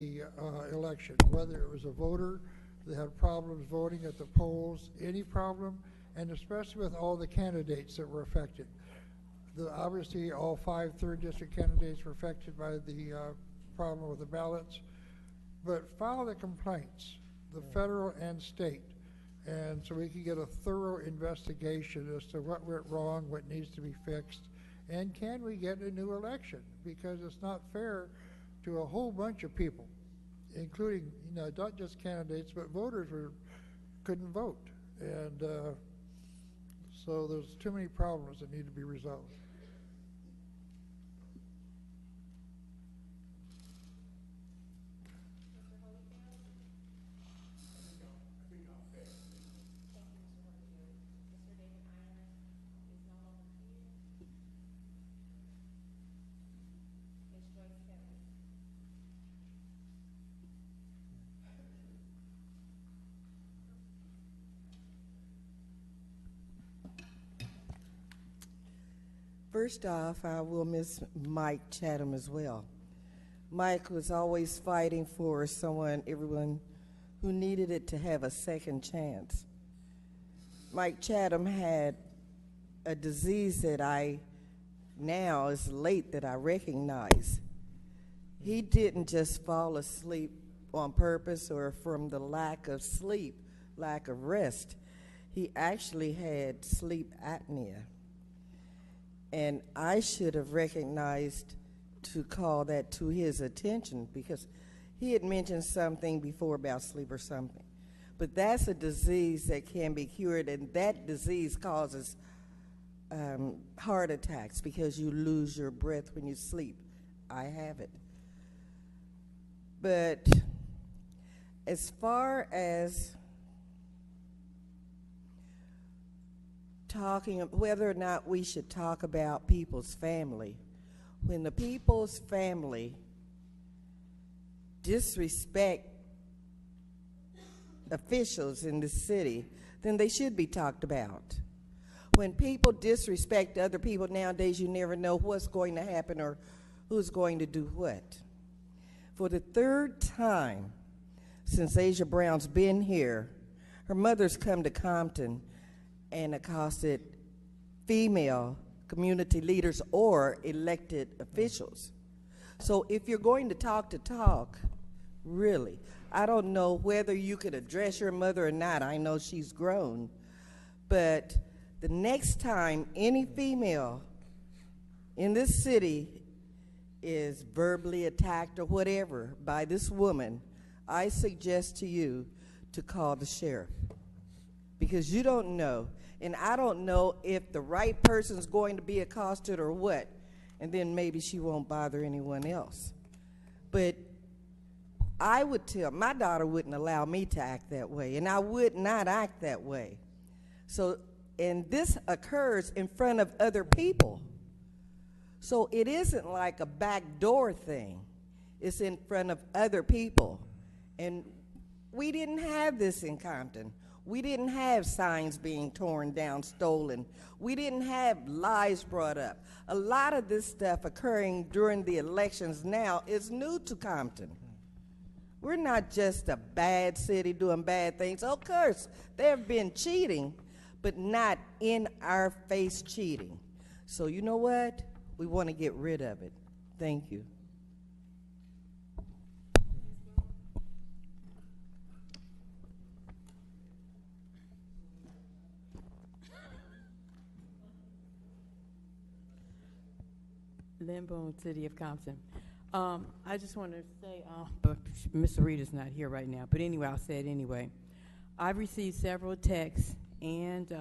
the election, whether it was a voter that had problems voting at the polls, any problem, and especially with all the candidates that were affected. Obviously, all 5 third district candidates were affected by the problem with the ballots, but file the complaints, the federal and state, and so we can get a thorough investigation as to what went wrong, what needs to be fixed, and can we get a new election? Because it's not fair to a whole bunch of people, including, not just candidates, but voters couldn't vote. And so there's too many problems that need to be resolved. First off, I will miss Mike Chatham as well. Mike was always fighting for everyone who needed it to have a second chance. Mike Chatham had a disease that now is late that I recognize. He didn't just fall asleep on purpose or from the lack of sleep, lack of rest. He actually had sleep apnea. And I should have recognized to call that to his attention because he had mentioned something before about sleep or something. But that's a disease that can be cured, and that disease causes heart attacks because you lose your breath when you sleep. I have it. But as far as talking whether or not we should talk about people's family, when the people's family disrespect officials in the city, then they should be talked about. When people disrespect other people nowadays, you never know what's going to happen or who's going to do what. For the 3rd time since Asia Brown's been here, her mother's come to Compton and accosted female community leaders or elected officials. So if you're going to talk, really, I don't know whether you could address your mother or not. I know she's grown. But the next time any female in this city is verbally attacked or whatever by this woman, I suggest to you to call the sheriff. Because you don't know, and I don't know if the right person's going to be accosted or what, and then maybe she won't bother anyone else. But I would tell, my daughter wouldn't allow me to act that way, and I would not act that way. So, and this occurs in front of other people. So it isn't like a backdoor thing. It's in front of other people. And we didn't have this in Compton. We didn't have signs being torn down, stolen. We didn't have lies brought up. A lot of this stuff occurring during the elections now is new to Compton. We're not just a bad city doing bad things. Of course, there have been cheating, but not in our face cheating. So you know what? We want to get rid of it. Thank you. Lynn Boone, City of Compton. I just want to say, but Ms. Rita's not here right now, but anyway, I'll say it anyway. I've received several texts and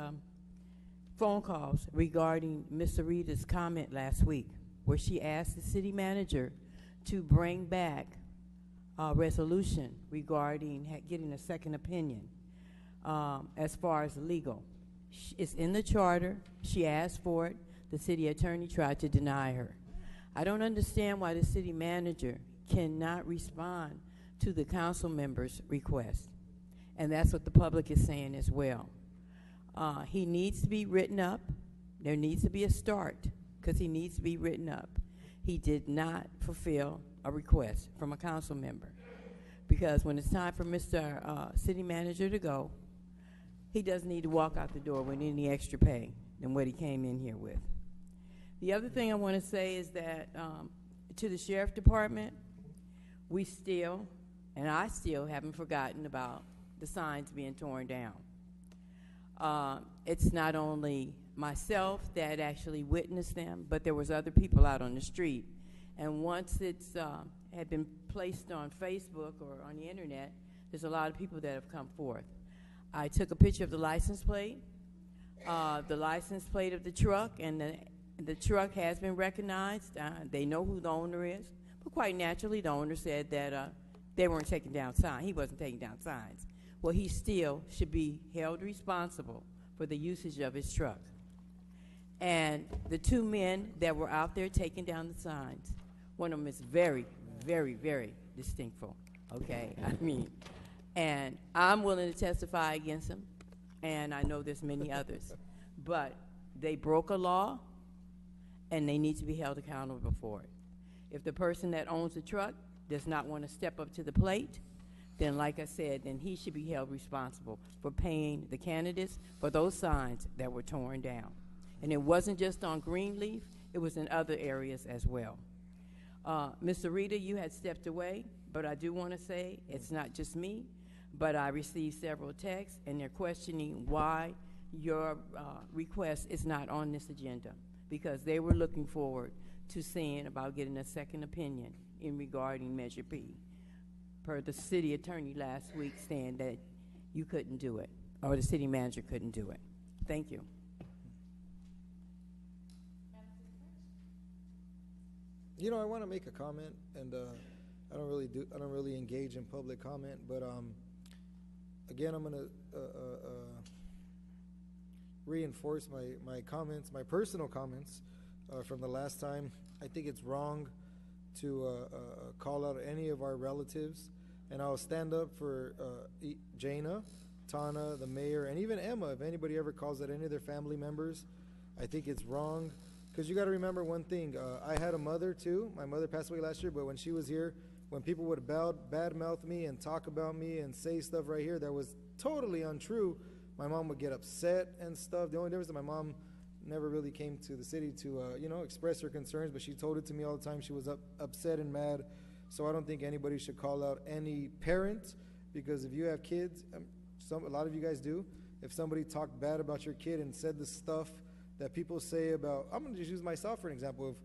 phone calls regarding Ms. Rita's comment last week, where she asked the city manager to bring back a resolution regarding getting a second opinion as far as legal. It's in the charter. She asked for it. The city attorney tried to deny her. I don't understand why the city manager cannot respond to the council member's request. And that's what the public is saying as well. He needs to be written up. There needs to be a start because he needs to be written up. He did not fulfill a request from a council member. because when it's time for Mr. City Manager to go, he doesn't need to walk out the door with any extra pay than what he came in here with. The other thing I want to say is that to the Sheriff Department, we still, and I still haven't forgotten about the signs being torn down. It's not only myself that actually witnessed them, but there was other people out on the street. And once it's had been placed on Facebook or on the internet, there's a lot of people that have come forth. I took a picture of the license plate of the truck, and the truck has been recognized. They know who the owner is, but quite naturally, the owner said that they weren't taking down signs. He wasn't taking down signs. Well, he still should be held responsible for the usage of his truck. And the two men that were out there taking down the signs, one of them is very, very, very distinctful, okay? I mean, and I'm willing to testify against them, and I know there's many others. But they broke a law, and they need to be held accountable for it. If the person that owns the truck does not want to step up to the plate, then like I said, then he should be held responsible for paying the candidates for those signs that were torn down. And it wasn't just on Greenleaf, it was in other areas as well. Ms. Sarita, you had stepped away, but I do want to say it's not just me, but I received several texts, and they're questioning why your request is not on this agenda, because they were looking forward to seeing about getting a second opinion in regarding Measure P, per the city attorney last week saying that you couldn't do it, or the city manager couldn't do it. Thank you. You know, I want to make a comment, and I don't really engage in public comment, but again, I'm going to reinforce my comments, my personal comments from the last time. I think it's wrong to call out any of our relatives, and I'll stand up for Jana, Tana, the mayor, and even Emma. If anybody ever calls out any of their family members, I think it's wrong. Because you got to remember one thing. I had a mother too. My mother passed away last year, but when she was here, when people would badmouth me and talk about me and say stuff right here that was totally untrue, my mom would get upset and stuff. The only difference is that my mom never really came to the city to, express her concerns, but she told it to me all the time. She was upset and mad. So I don't think anybody should call out any parent, because if you have kids, a lot of you guys do, if somebody talked bad about your kid and said the stuff that people say about, I'm going to just use myself for an example.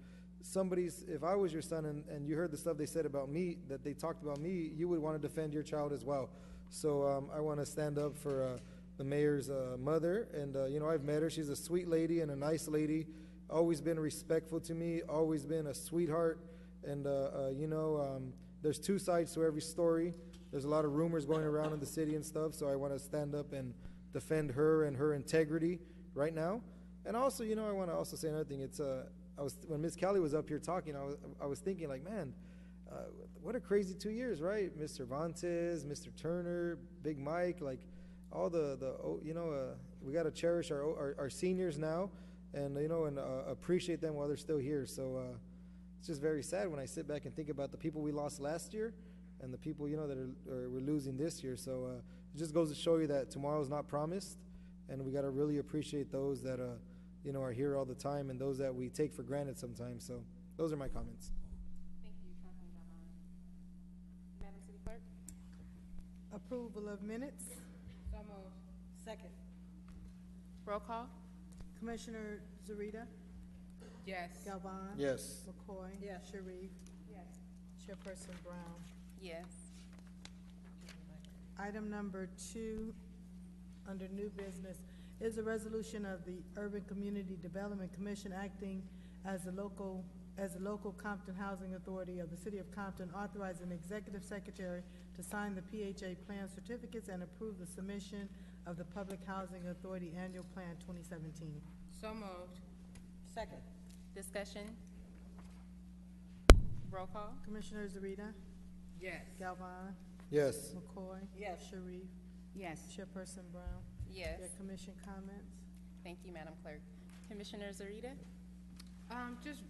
If I was your son and you heard the stuff they said about me, that they talked about me, you would want to defend your child as well. So I want to stand up for the mayor's mother, and I've met her. She's a sweet lady and a nice lady, always been respectful to me, always been a sweetheart, and there's two sides to every story. There's a lot of rumors going around in the city and stuff, so I want to stand up and defend her and her integrity right now. And also, I want to also say another thing. It's when Ms. Kelly was up here talking, I was thinking, like, man, what a crazy 2 years, right? Mr. Cervantes, Mr. Turner, Big Mike, like all we got to cherish our seniors now, and appreciate them while they're still here. So it's just very sad when I sit back and think about the people we lost last year and the people that we're losing this year. So it just goes to show you that tomorrow's not promised, and we got to really appreciate those that are here all the time, and those that we take for granted sometimes. So those are my comments. Thank you, Councilman Galvin. Madam City Clerk? Approval of minutes. So moved. Second. Roll call? Commissioner Zarita. Yes. Galvin. Yes. McCoy. Yes. Sharif. Yes. Chairperson Brown. Yes. Item number 2, under new business, is a resolution of the Urban Community Development Commission acting as the local Compton Housing Authority of the City of Compton, authorizing the Executive Secretary to sign the PHA plan certificates and approve the submission of the Public Housing Authority Annual Plan 2017. So moved. Second. Discussion? Roll call? Commissioner Zarita. Yes. Galvin. Yes. McCoy. Yes. Sharif. Yes. Chairperson Brown. Yes. Your commission comments. Thank you, Madam Clerk. Commissioner Zarita? Just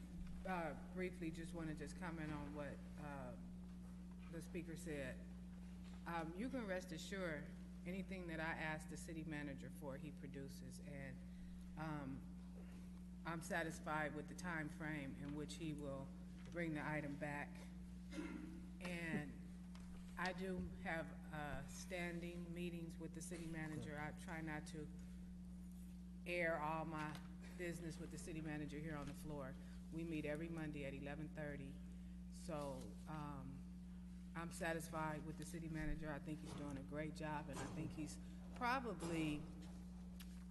briefly, just want to comment on what the speaker said. you can rest assured, anything that I ask the city manager for, he produces, and I'm satisfied with the time frame in which he will bring the item back. And I do have standing meetings with the city manager. I try not to air all my business with the city manager here on the floor. We meet every Monday at 11:30. So I'm satisfied with the city manager. I think he's doing a great job, and I think he's probably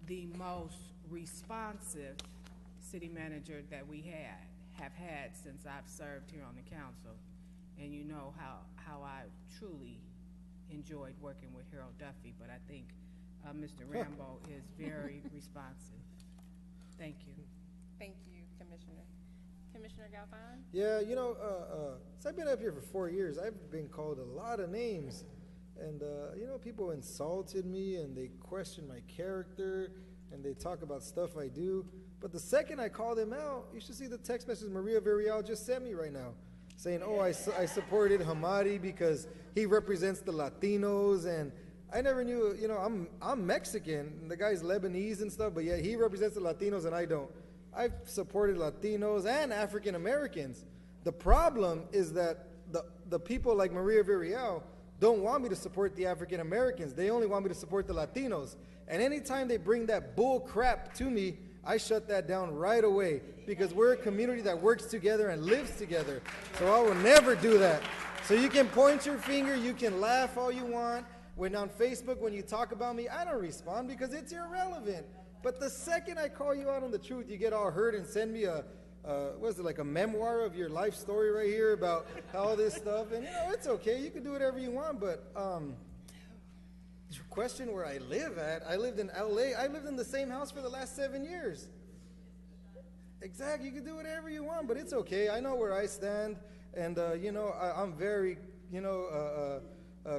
the most responsive city manager that we have had since I've served here on the council. And you know how I truly enjoyed working with Harold Duffy, but I think Mr. Rambo is very responsive. Thank you. Thank you, Commissioner. Commissioner Galvan? Yeah, so I've been up here for 4 years. I've been called a lot of names. And, people insulted me and they questioned my character and they talk about stuff I do. But the second I call them out, you should see the text message Maria Villarreal just sent me right now saying, I supported Hamadi because he represents the Latinos. And I never knew, I'm Mexican and the guy's Lebanese and stuff, but yet he represents the Latinos and I don't. I've supported Latinos and African Americans. The problem is that the people like Maria Villarreal don't want me to support the African Americans. They only want me to support the Latinos. And anytime they bring that bull crap to me, I shut that down right away because we're a community that works together and lives together. So I will never do that. So you can point your finger, you can laugh all you want. When on Facebook, when you talk about me, I don't respond because it's irrelevant. But the second I call you out on the truth, you get all hurt and send me a memoir of your life story right here about all this stuff. And, it's okay. You can do whatever you want. But question where I live at, I lived in L.A. I lived in the same house for the last 7 years. Exactly. You can do whatever you want, but it's okay. I know where I stand. And, I'm very,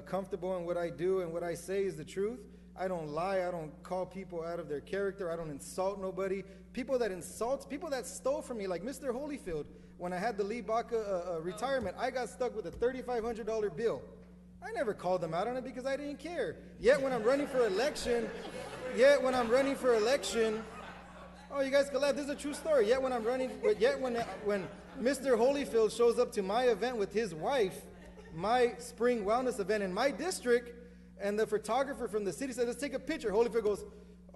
comfortable in what I do, and what I say is the truth. I don't lie. I don't call people out of their character. I don't insult nobody. People that stole from me, like Mr. Holyfield, when I had the Lee Baca retirement, I got stuck with a $3,500 bill. I never called them out on it because I didn't care. Yet when I'm running for election, oh, you guys can laugh. This is a true story. Yet when Mr. Holyfield shows up to my event with his wife, my spring wellness event in my district, and the photographer from the city said, let's take a picture. Holyfield goes,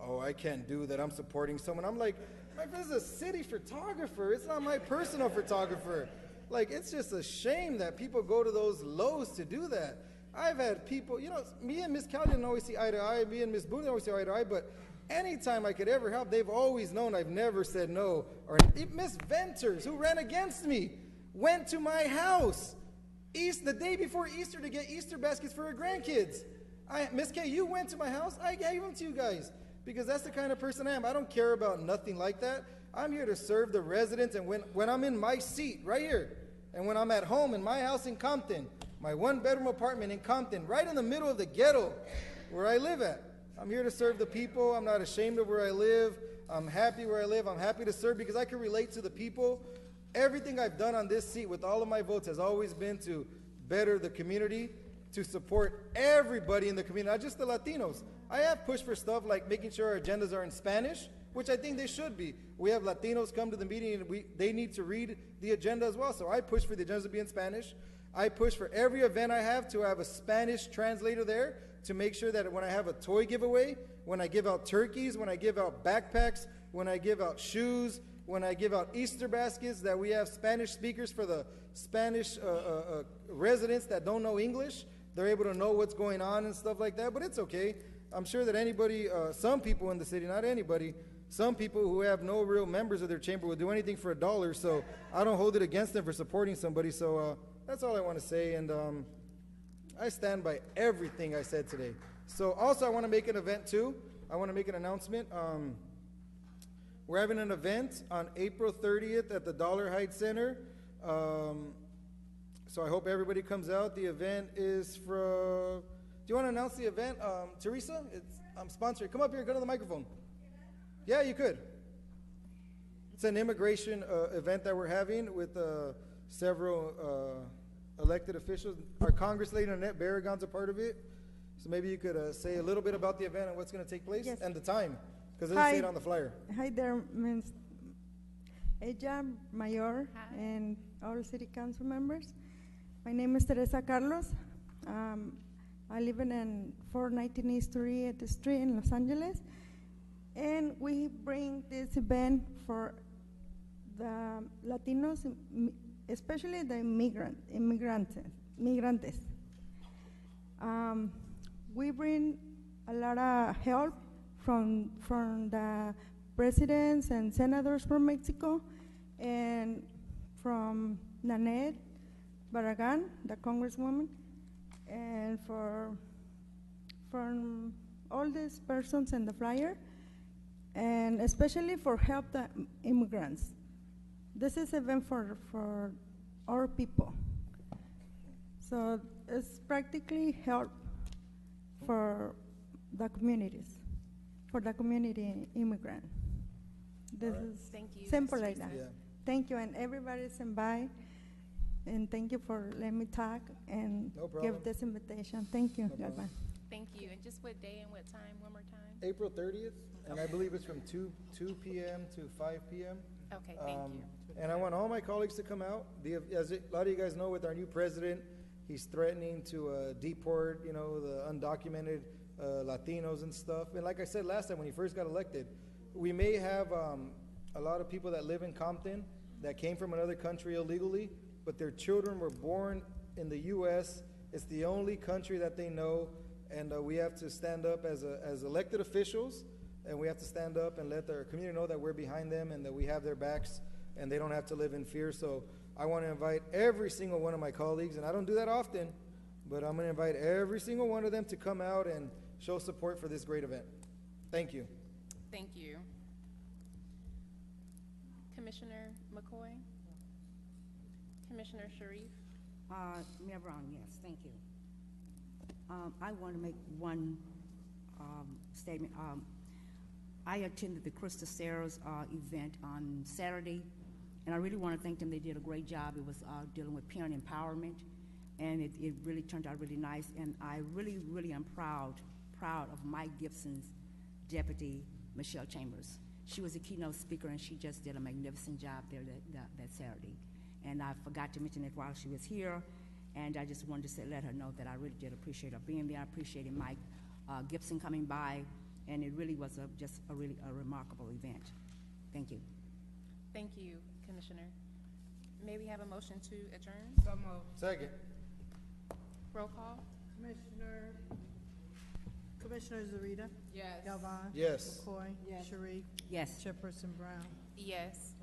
oh, I can't do that. I'm supporting someone. I'm like, my friend is a city photographer. It's not my personal photographer. Like, it's just a shame that people go to those lows to do that. I've had people, me and Miss Cal didn't always see eye to eye. Me and Miss Boone didn't always see eye to eye. But anytime I could ever help, they've always known I've never said no. Or Miss Venters, who ran against me, went to my house the day before Easter to get Easter baskets for her grandkids. Miss K, you went to my house. I gave them to you guys because that's the kind of person I am. I don't care about nothing like that. I'm here to serve the residents, and when I'm in my seat right here, and when I'm at home in my house in Compton, my one-bedroom apartment in Compton, right in the middle of the ghetto where I live at, I'm here to serve the people. I'm not ashamed of where I live. I'm happy where I live. I'm happy to serve because I can relate to the people. Everything I've done on this seat with all of my votes has always been to better the community, to support everybody in the community, not just the Latinos. I have pushed for stuff like making sure our agendas are in Spanish, which I think they should be. We have Latinos come to the meeting and they need to read the agenda as well. So I push for the agendas to be in Spanish. I push for every event I have to have a Spanish translator there to make sure that when I have a toy giveaway, when I give out turkeys, when I give out backpacks, when I give out shoes, when I give out Easter baskets, that we have Spanish speakers for the Spanish residents that don't know English. They're able to know what's going on and stuff like that, but it's okay. I'm sure that anybody, some people in the city, not anybody, some people who have no real members of their chamber will do anything for $1, so I don't hold it against them for supporting somebody. So that's all I want to say, and I stand by everything I said today. So also I want to make an event too. I want to make an announcement. We're having an event on April 30th at the Dollar Heights Center. So I hope everybody comes out. The event is from, do you want to announce the event? Teresa, I'm sponsoring. Come up here, go to the microphone. Yeah, you could. It's an immigration event that we're having with several elected officials. Our Congress lady Annette Barragon's a part of it. So maybe you could say a little bit about the event and what's going to take place Yes. and the time, because it doesn't say it on the flyer. Hi there, Ms. Ella, Mayor, Hi. and all city council members. My name is Teresa Carlos. I live in 419 East 30th Street in Los Angeles. And we bring this event for the Latinos, especially the migrantes. We bring a lot of help from the presidents and senators from Mexico, and from Nanette Barragan, the congresswoman, and from all these persons in the flyer, and especially for help the immigrants. This is event for our people. So it's practically help for the communities, for the community immigrant. This is Thank you, simple Ms. like Teresa. that. Yeah. Thank you, and everybody's by, and thank you for letting me talk and No problem. give this invitation. Thank you, No problem. Galvan. Thank you. And just what day and what time, one more time? April 30th, and I believe it's from 2 p.m. to 5 p.m. Okay, thank you. And I want all my colleagues to come out. As a lot of you guys know, with our new president, he's threatening to deport, the undocumented Latinos and stuff. And like I said last time when he first got elected, we may have a lot of people that live in Compton that came from another country illegally, but their children were born in the U.S. It's the only country that they know, and we have to stand up as elected officials, and we have to stand up and let our community know that we're behind them and that we have their backs, and they don't have to live in fear. So I want to invite every single one of my colleagues, and I don't do that often, but I'm going to invite every single one of them to come out and show support for this great event. Thank you. Thank you. Commissioner McCoy? Commissioner Sharif? Mayor Brown, yes, thank you. I want to make one statement. I attended the Krista Serra's event on Saturday, and I really want to thank them. They did a great job. It was dealing with parent empowerment, and it really turned out really nice. And I really, really am proud of Mike Gibson's deputy, Michelle Chambers. She was a keynote speaker, and she just did a magnificent job there that Saturday. And I forgot to mention it while she was here, and I just wanted to let her know that I really did appreciate her being there. I appreciated Mike Gibson coming by, and it really was just a really remarkable event. Thank you. Thank you, Commissioner. May we have a motion to adjourn? So moved. Second. Roll call? Commissioner Zarita. Yes. Galvan. Yes. McCoy. Yes. Sharif. Yes. Chairperson Brown. Yes.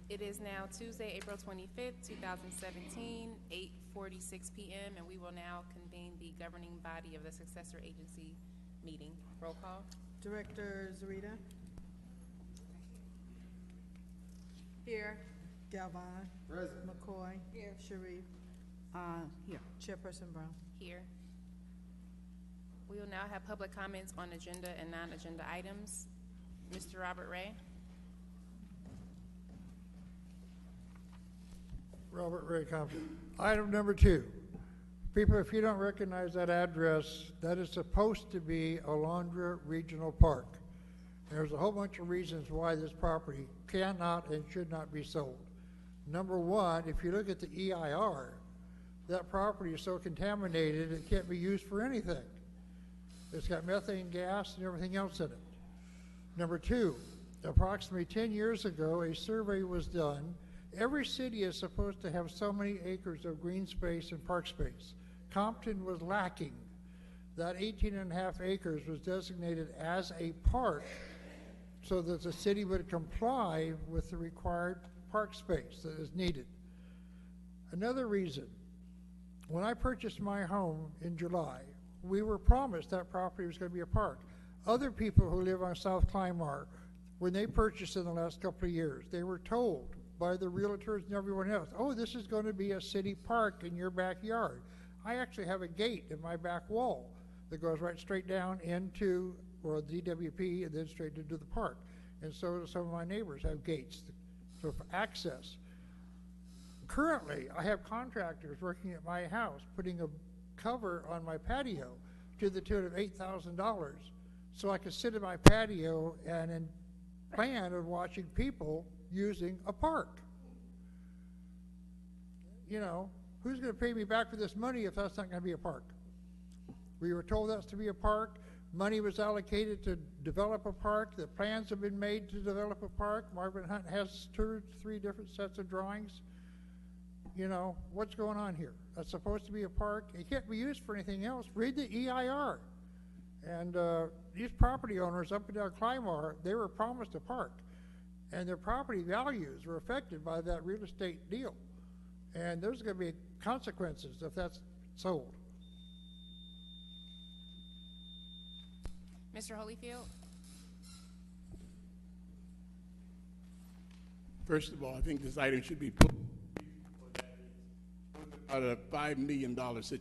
It is now Tuesday, April 25th, 2017, 8:46 p.m., and we will now convene the governing body of the successor agency meeting. Roll call? Director Zarita. Here. Galvan. Present. McCoy. Here. Sharif. Here. Chairperson Brown. Here. We will now have public comments on agenda and non-agenda items. Mr. Robert Ray? Robert Ray Compton. Item number 2. People, if you don't recognize that address, that is supposed to be Alondra Regional Park. There's a whole bunch of reasons why this property cannot and should not be sold. Number 1, if you look at the EIR, that property is so contaminated it can't be used for anything. It's got methane gas and everything else in it. Number 2, approximately 10 years ago, a survey was done. Every city is supposed to have so many acres of green space and park space. Compton was lacking. That 18.5 acres was designated as a park so that the city would comply with the required park space that is needed. Another reason, when I purchased my home in July, we were promised that property was going to be a park. Other people who live on South Clymar, when they purchased in the last couple of years, they were told by the realtors and everyone else, oh, this is going to be a city park in your backyard. I actually have a gate in my back wall that goes right straight down into, or the DWP, and then straight into the park. And so some of my neighbors have gates for access. Currently, I have contractors working at my house, putting a cover on my patio to the tune of $8,000, so I could sit in my patio and plan on watching people using a park. You know, who's going to pay me back for this money if that's not going to be a park? We were told that's to be a park. Money was allocated to develop a park. The plans have been made to develop a park. Marvin Hunt has 2 or 3 different sets of drawings. You know, what's going on here? That's supposed to be a park. It can't be used for anything else. Read the EIR. And these property owners up and down Clymar, they were promised a park. And their property values were affected by that real estate deal. And there's going to be consequences if that's sold. Mr. Holyfield? First of all, I think this item should be put about a $5 million situation.